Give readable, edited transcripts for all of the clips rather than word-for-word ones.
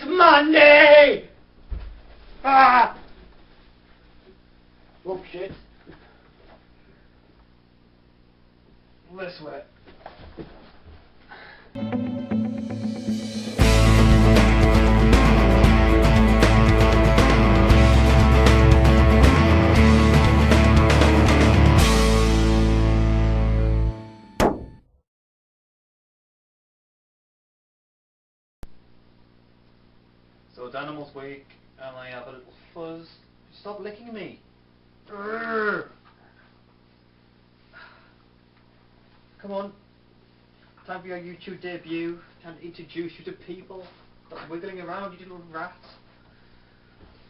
money! Ah! Oh shit. This way. So it's Animals Week and I have a little fuzz. Stop licking me. Urgh. Come on. Time for your YouTube debut. Time to introduce you to people. Stop wiggling around, you little rat.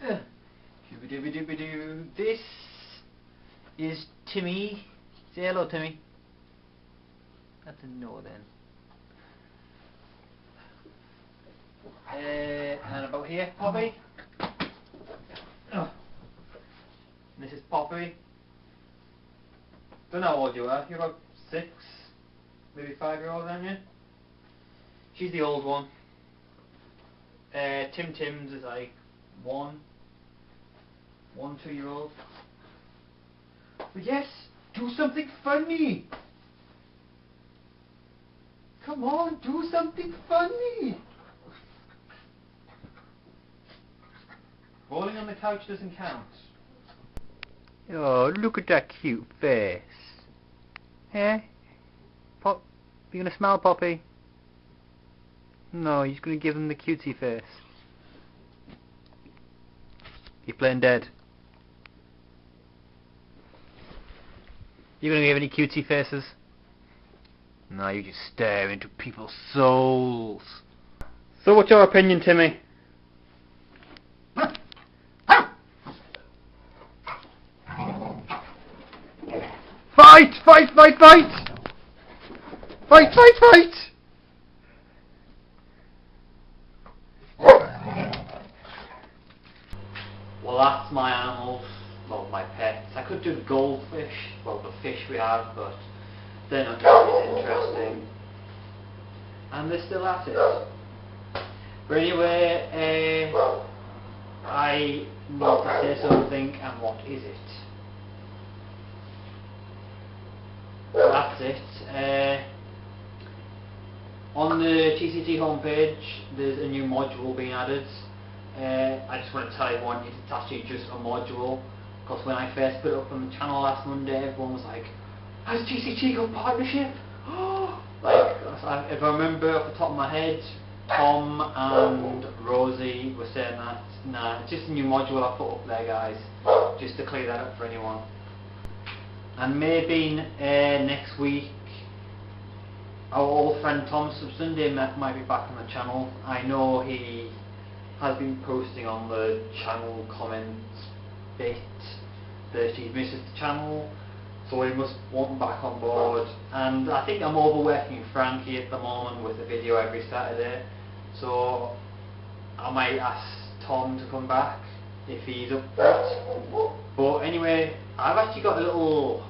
Dooby-dooby-dooby-doo. This is Timmy. Say hello, Timmy. That's a no then. And about here, Poppy. This is Poppy. Don't know how old you are. You're about 6, maybe 5-year-old, aren't you? She's the old one. Tim's is like 1, 2-year-old. But yes, do something funny. Come on, do something funny. Rolling on the couch doesn't count. Oh, look at that cute face. Eh? Pop, you gonna smile, Poppy? No, you're gonna give him the cutesy face. You're playing dead. You gonna give any cutesy faces? No, you just stare into people's souls. So what's your opinion, Timmy? Fight! Fight! Fight! Fight! Fight! Fight! Fight! Well, that's my animals. Well, my pets. I could do the goldfish. Well, the fish we have, but they're not really interesting. And they're still at it. But anyway, I want to say something, and what is it? That's it. On the TCT homepage there's a new module being added. I just want to tell everyone it's actually just a module, because when I first put it up on the channel last Monday, everyone was like, has TCT got partnership? Like, if I remember off the top of my head, Tom and Rosie were saying that. Nah, it's just a new module I put up there, guys, just to clear that up for anyone. And maybe next week our old friend Tom Subsunday might be back on the channel. I know he has been posting on the channel comments bit that he misses the channel, so he must want him back on board. And I think I'm overworking Frankie at the moment with a video every Saturday, so I might ask Tom to come back if he's up for it. But anyway, I've actually got a little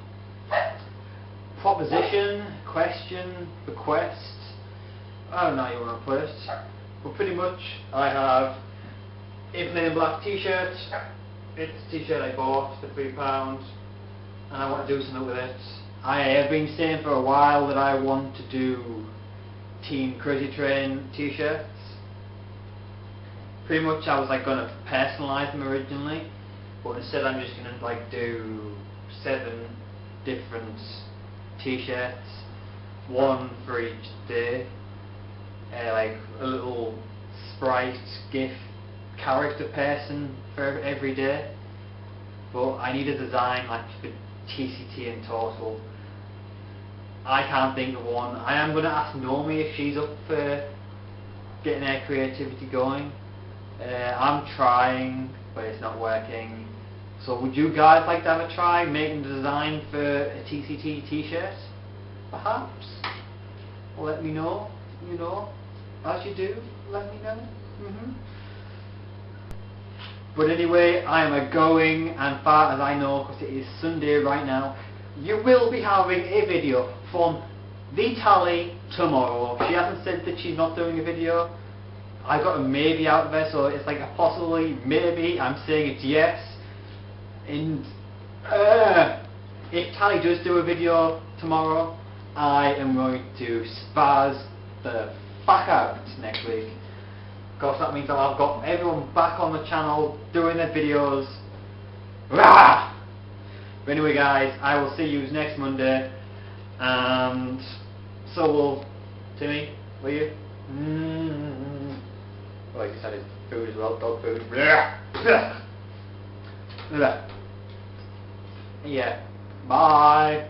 proposition, question, request, I don't know how you want to put it, but pretty much I have a plain black t-shirt. It's a t-shirt I bought for £3 and I want to do something with it. I have been saying for a while that I want to do Team Crazy Train t-shirts. Pretty much I was like going to personalise them originally, but instead I'm just going to like do 7 different t-shirts, 1 for each day, like a little sprite GIF character person for every day. But I need a design like for TCT in total. I can't think of one. I am going to ask Nomi if she's up for getting her creativity going. I'm trying, but it's not working. So would you guys like to have a try making the design for a TCT t-shirt? Perhaps? Well, let me know, you know, as you do, let me know. But anyway, I am going, and far as I know, because it is Sunday right now, you will be having a video from Vitaly tomorrow. She hasn't said that she's not doing a video. I got a maybe out of it, so it's like a possibly, maybe, I'm saying it's yes. And if Tally does do a video tomorrow, I am going to spaz the fuck out next week. Because that means that I've got everyone back on the channel doing their videos. Rah! But anyway guys, I will see you next Monday. And so will Timmy, will you? Oh, he decided food as well, dog food. Yeah. Bye.